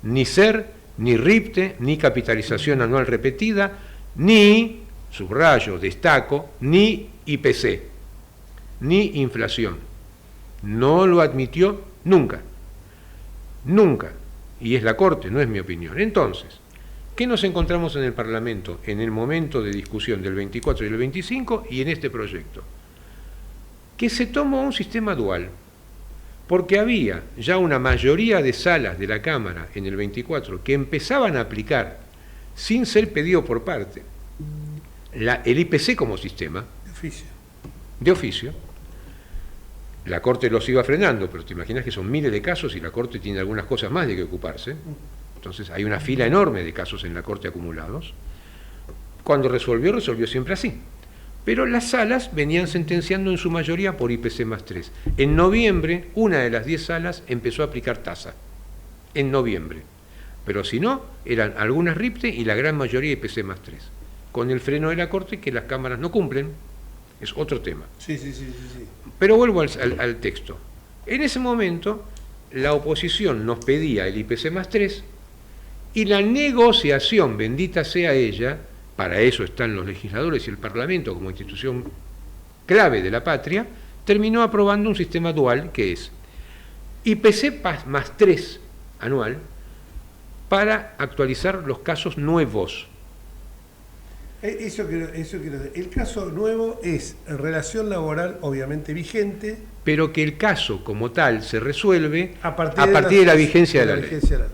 Ni SER, ni RIPTE, ni capitalización anual repetida, ni, subrayo, destaco, ni IPC, ni inflación. No lo admitió nunca. Nunca. Y es la Corte, no es mi opinión. Entonces, ¿qué nos encontramos en el Parlamento en el momento de discusión del 24 y el 25 y en este proyecto? Que se tomó un sistema dual, porque había ya una mayoría de salas de la Cámara en el 24 que empezaban a aplicar, sin ser pedido por parte, el IPC como sistema, de oficio. La Corte los iba frenando, pero te imaginas que son miles de casos y la Corte tiene algunas cosas más de que ocuparse. Entonces hay una fila enorme de casos en la Corte acumulados. Cuando resolvió siempre así. Pero las salas venían sentenciando en su mayoría por IPC más 3. En noviembre, una de las 10 salas empezó a aplicar tasa. En noviembre. Pero si no, eran algunas RIPTE y la gran mayoría IPC más 3. Con el freno de la Corte que las cámaras no cumplen. Es otro tema. Sí. Pero vuelvo al texto. En ese momento, la oposición nos pedía el IPC más 3 y la negociación, bendita sea ella, para eso están los legisladores y el Parlamento como institución clave de la patria, terminó aprobando un sistema dual que es IPC más 3 anual para actualizar los casos nuevos. Eso quiero decir. El caso nuevo es relación laboral obviamente vigente, pero que el caso como tal se resuelve a partir de la vigencia de la ley.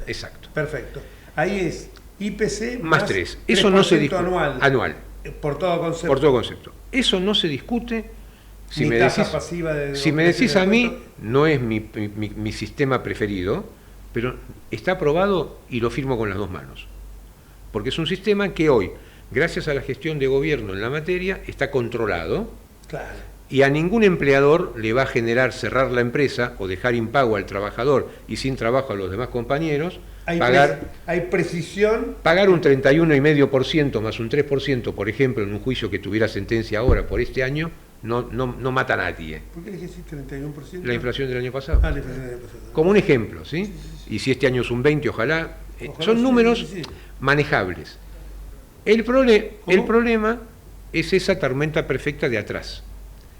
Exacto. Perfecto. Ahí es IPC más 3. Eso no se discute. Anual. Por todo concepto. Por todo concepto. Eso no se discute. Si me decís a mí, no es mi sistema preferido, pero está aprobado y lo firmo con las 2 manos. Porque es un sistema que hoy, gracias a la gestión de gobierno en la materia, está controlado. Claro. Y a ningún empleador le va a generar cerrar la empresa o dejar impago al trabajador y sin trabajo a los demás compañeros. Hay precisión. Pagar un 31,5% más un 3%, por ejemplo, en un juicio que tuviera sentencia ahora por este año, no mata a nadie. ¿Por qué le dijiste 31%? La inflación del año pasado. La inflación del año pasado. Como un ejemplo, ¿sí? Y si este año es un 20, ojalá, Son números manejables. El problema es esa tormenta perfecta de atrás.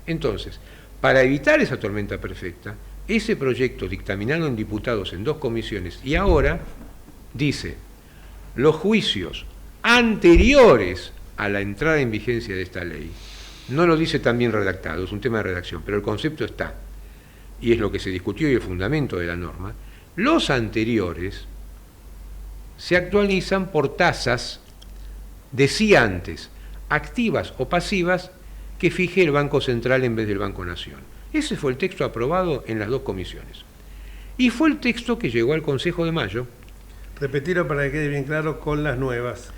Entonces, para evitar esa tormenta perfecta, ese proyecto dictaminado en diputados en 2 comisiones y ahora dice, los juicios anteriores a la entrada en vigencia de esta ley, no lo dice tan bien redactado, es un tema de redacción, pero el concepto está, y es lo que se discutió y el fundamento de la norma, los anteriores se actualizan por tasas, decía antes, activas o pasivas, que fije el Banco Central en vez del Banco Nación. Ese fue el texto aprobado en las 2 comisiones. Y fue el texto que llegó al Consejo de Mayo. Repetirlo para que quede bien claro, con las nuevas.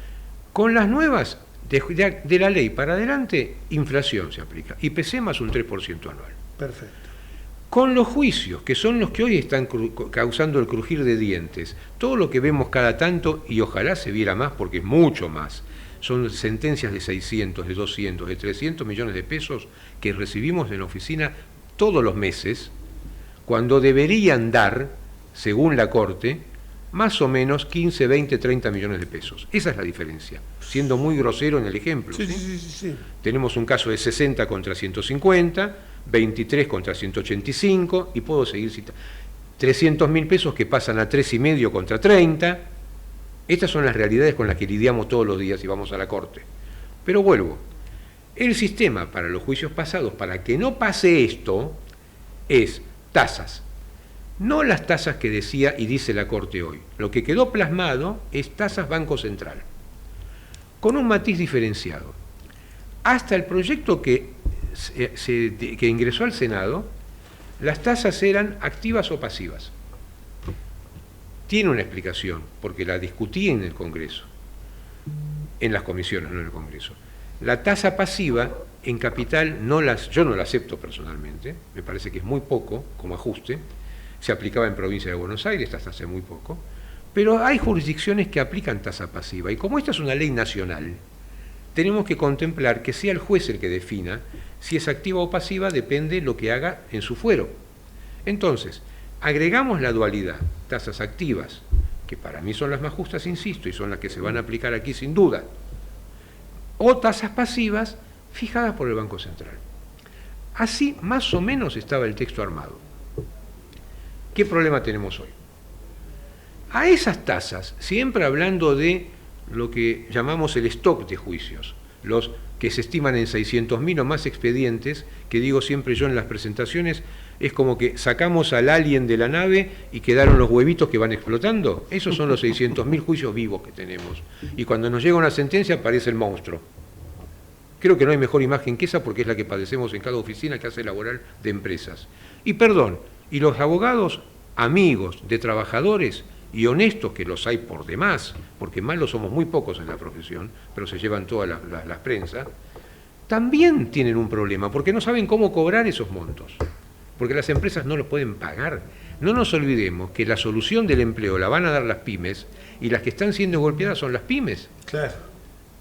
Con las nuevas, de la ley para adelante, inflación se aplica. IPC más un 3% anual. Perfecto. Con los juicios, que son los que hoy están causando el crujir de dientes, todo lo que vemos cada tanto, y ojalá se viera más porque es mucho más, son sentencias de 600, de 200, de 300 millones de pesos que recibimos en la oficina todos los meses, cuando deberían dar, según la Corte, más o menos 15, 20, 30 millones de pesos. Esa es la diferencia, siendo muy grosero en el ejemplo. Sí. Tenemos un caso de 60 contra 150, 23 contra 185, y puedo seguir citando. 300.000 pesos que pasan a 3,5 contra 30. Estas son las realidades con las que lidiamos todos los días y vamos a la Corte. Pero vuelvo, el sistema para los juicios pasados, para que no pase esto, es tasas. No las tasas que decía y dice la Corte hoy. Lo que quedó plasmado es tasas Banco Central, con un matiz diferenciado. Hasta el proyecto que ingresó al Senado, las tasas eran activas o pasivas. Tiene una explicación, porque la discutí en el Congreso, en las comisiones, no en el Congreso. La tasa pasiva en capital yo no la acepto personalmente, me parece que es muy poco como ajuste, se aplicaba en provincia de Buenos Aires hasta hace muy poco, pero hay jurisdicciones que aplican tasa pasiva, y como esta es una ley nacional, tenemos que contemplar que sea el juez el que defina si es activa o pasiva, depende lo que haga en su fuero. Entonces, agregamos la dualidad, tasas activas, que para mí son las más justas, insisto, y son las que se van a aplicar aquí sin duda, o tasas pasivas fijadas por el Banco Central. Así más o menos estaba el texto armado. ¿Qué problema tenemos hoy? A esas tasas, siempre hablando de lo que llamamos el stock de juicios, los que se estiman en 600.000 o más expedientes, que digo siempre yo en las presentaciones, es como que sacamos al alien de la nave y quedaron los huevitos que van explotando. Esos son los 600.000 juicios vivos que tenemos. Y cuando nos llega una sentencia aparece el monstruo. Creo que no hay mejor imagen que esa, porque es la que padecemos en cada oficina que hace laboral de empresas. Y perdón, y los abogados amigos de trabajadores y honestos, que los hay por demás, porque malos somos muy pocos en la profesión, pero se llevan todas las prensas, también tienen un problema, porque no saben cómo cobrar esos montos, porque las empresas no lo pueden pagar. No nos olvidemos que la solución del empleo la van a dar las pymes, y las que están siendo golpeadas son las pymes. Claro.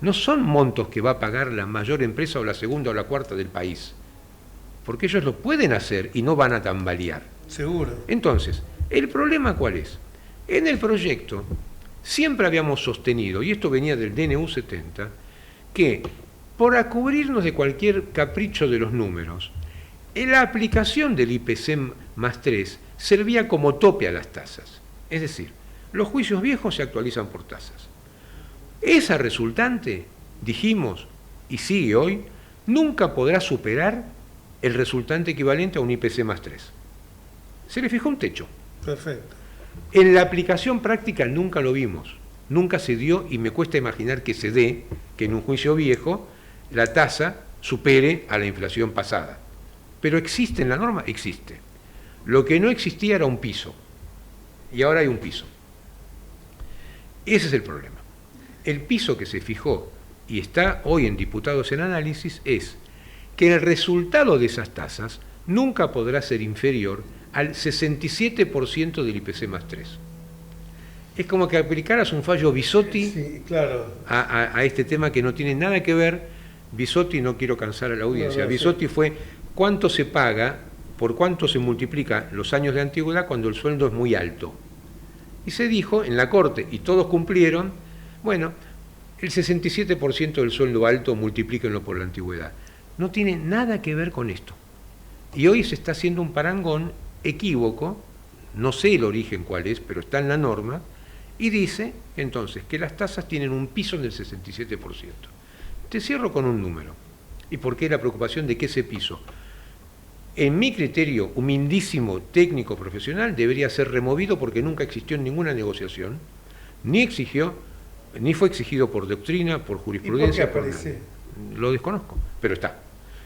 No son montos que va a pagar la mayor empresa o la segunda o la cuarta del país, porque ellos lo pueden hacer y no van a tambalear. Seguro. Entonces, ¿el problema cuál es? En el proyecto siempre habíamos sostenido, y esto venía del DNU 70, que por cubrirnos de cualquier capricho de los números, la aplicación del IPC más 3 servía como tope a las tasas. Es decir, los juicios viejos se actualizan por tasas. Esa resultante, dijimos, y sigue hoy, nunca podrá superar el resultante equivalente a un IPC más 3. Se le fijó un techo. Perfecto. En la aplicación práctica nunca lo vimos, nunca se dio, y me cuesta imaginar que se dé, que en un juicio viejo la tasa supere a la inflación pasada. Pero existe en la norma, existe. Lo que no existía era un piso, y ahora hay un piso. Ese es el problema. El piso que se fijó y está hoy en diputados en análisis es que el resultado de esas tasas nunca podrá ser inferior al 67% del IPC más 3. Es como que aplicaras un fallo Bisotti, sí, claro, a este tema que no tiene nada que ver. Bisotti, no quiero cansar a la audiencia, Bisotti fue cuánto se paga, por cuánto se multiplica los años de antigüedad cuando el sueldo es muy alto. Y se dijo en la Corte, y todos cumplieron, bueno, el 67% del sueldo alto multiplíquenlo por la antigüedad. No tiene nada que ver con esto. Y hoy se está haciendo un parangón equívoco, no sé el origen cuál es, pero está en la norma, y dice entonces que las tasas tienen un piso del 67%. Te cierro con un número. ¿Y por qué la preocupación de que ese piso? En mi criterio humildísimo, técnico, profesional, debería ser removido porque nunca existió en ninguna negociación, ni fue exigido por doctrina, por jurisprudencia. ¿Y por qué aparece? Lo desconozco, pero está.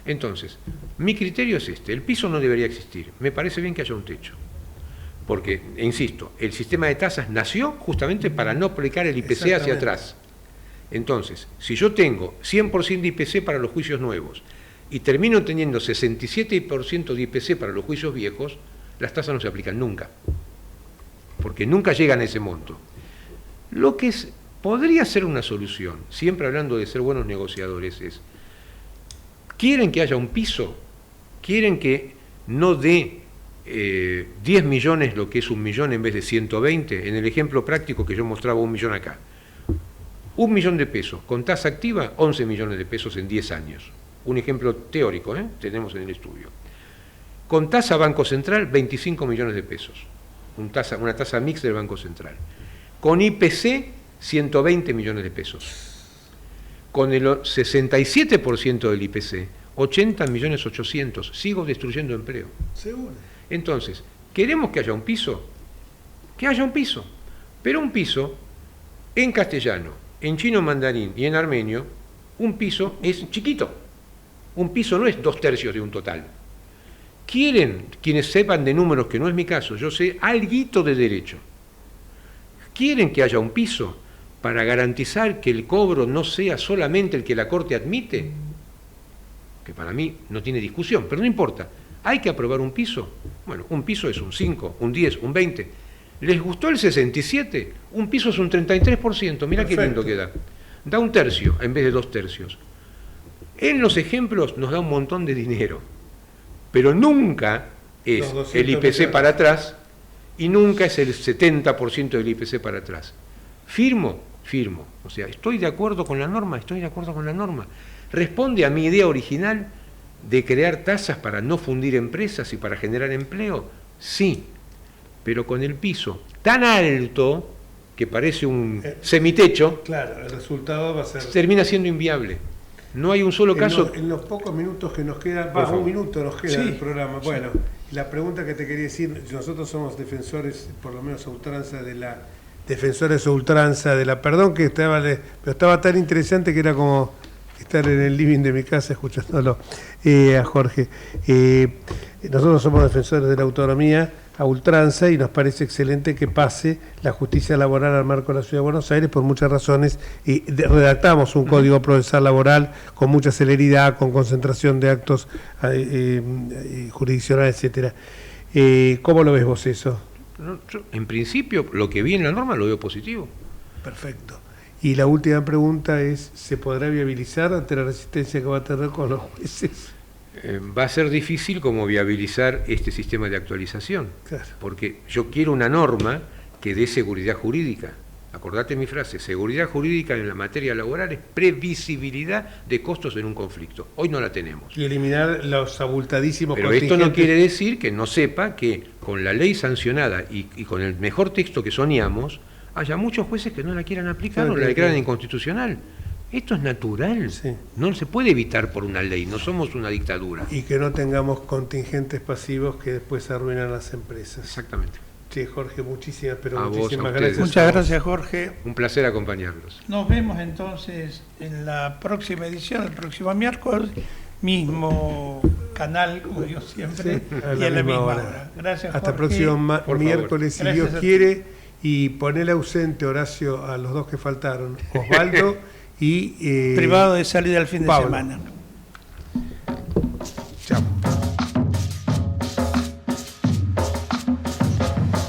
Entonces, mi criterio es este: el piso no debería existir. Me parece bien que haya un techo. Porque, insisto, el sistema de tasas nació justamente para no aplicar el IPC hacia atrás. Entonces, si yo tengo 100% de IPC para los juicios nuevos y termino teniendo 67% de IPC para los juicios viejos, las tasas no se aplican nunca, porque nunca llegan a ese monto. Lo que podría ser una solución, siempre hablando de ser buenos negociadores, es: ¿quieren que haya un piso? ¿Quieren que no dé 10 millones lo que es 1 millón en vez de 120? En el ejemplo práctico que yo mostraba, 1 millón acá. 1 millón de pesos, con tasa activa, 11 millones de pesos en 10 años. Un ejemplo teórico, tenemos en el estudio. Con tasa Banco Central, 25 millones de pesos. Una tasa mixta del Banco Central. Con IPC, 120 millones de pesos. Con el 67% del IPC, 80 millones 800. Sigo destruyendo empleo. Seguro. Entonces, ¿queremos que haya un piso? Que haya un piso. Pero un piso en castellano, en chino mandarín y en armenio, un piso es chiquito. Un piso no es 2/3 de un total. ¿Quieren, quienes sepan de números, que no es mi caso, yo sé alguito de derecho, quieren que haya un piso para garantizar que el cobro no sea solamente el que la Corte admite? Que para mí no tiene discusión, pero no importa. ¿Hay que aprobar un piso? Bueno, un piso es un 5, un 10, un 20. ¿Les gustó el 67? Un piso es un 33%. Mirá qué lindo que da. Da 1/3 en vez de 2/3. En los ejemplos nos da un montón de dinero, pero nunca es el IPC para atrás y nunca es el 70% del IPC para atrás. Firmo. O sea, estoy de acuerdo con la norma. ¿Responde a mi idea original de crear tasas para no fundir empresas y para generar empleo? Sí, pero con el piso tan alto que parece un semitecho, claro, el resultado va a ser... termina siendo inviable. No hay un solo caso... En los pocos minutos que nos quedan, un minuto nos queda del programa. Bueno, la pregunta que te quería decir: nosotros somos defensores, por lo menos a ultranza, perdón que estaba, pero estaba tan interesante que era como estar en el living de mi casa escuchándolo a Jorge. Nosotros somos defensores de la autonomía a ultranza y nos parece excelente que pase la justicia laboral al marco de la Ciudad de Buenos Aires por muchas razones, y redactamos un código procesal laboral con mucha celeridad, con concentración de actos jurisdiccionales, etcétera. ¿Cómo lo ves vos eso? Yo, en principio, lo que vi en la norma lo veo positivo. Perfecto. Y la última pregunta es: ¿se podrá viabilizar ante la resistencia que va a tener con los jueces? Va a ser difícil como viabilizar este sistema de actualización, claro, porque yo quiero una norma que dé seguridad jurídica. Acordate mi frase: seguridad jurídica en la materia laboral es previsibilidad de costos en un conflicto. Hoy no la tenemos. Y eliminar los abultadísimos Pero esto no quiere decir que no sepa que con la ley sancionada y con el mejor texto que soñamos, haya muchos jueces que no la quieran aplicar o la declaran inconstitucional. Esto es natural, no se puede evitar por una ley, no somos una dictadura. Y que no tengamos contingentes pasivos que después arruinan las empresas. Exactamente. Sí, Jorge, muchísimas gracias. Muchas gracias, Jorge. Un placer acompañarlos. Nos vemos entonces en la próxima edición, el próximo miércoles, mismo canal, como digo siempre, y a la misma hora. Gracias, Jorge. Hasta el próximo miércoles, si Dios quiere, y ponele ausente, Horacio, a los dos que faltaron, Osvaldo y... privado de salida al fin de semana.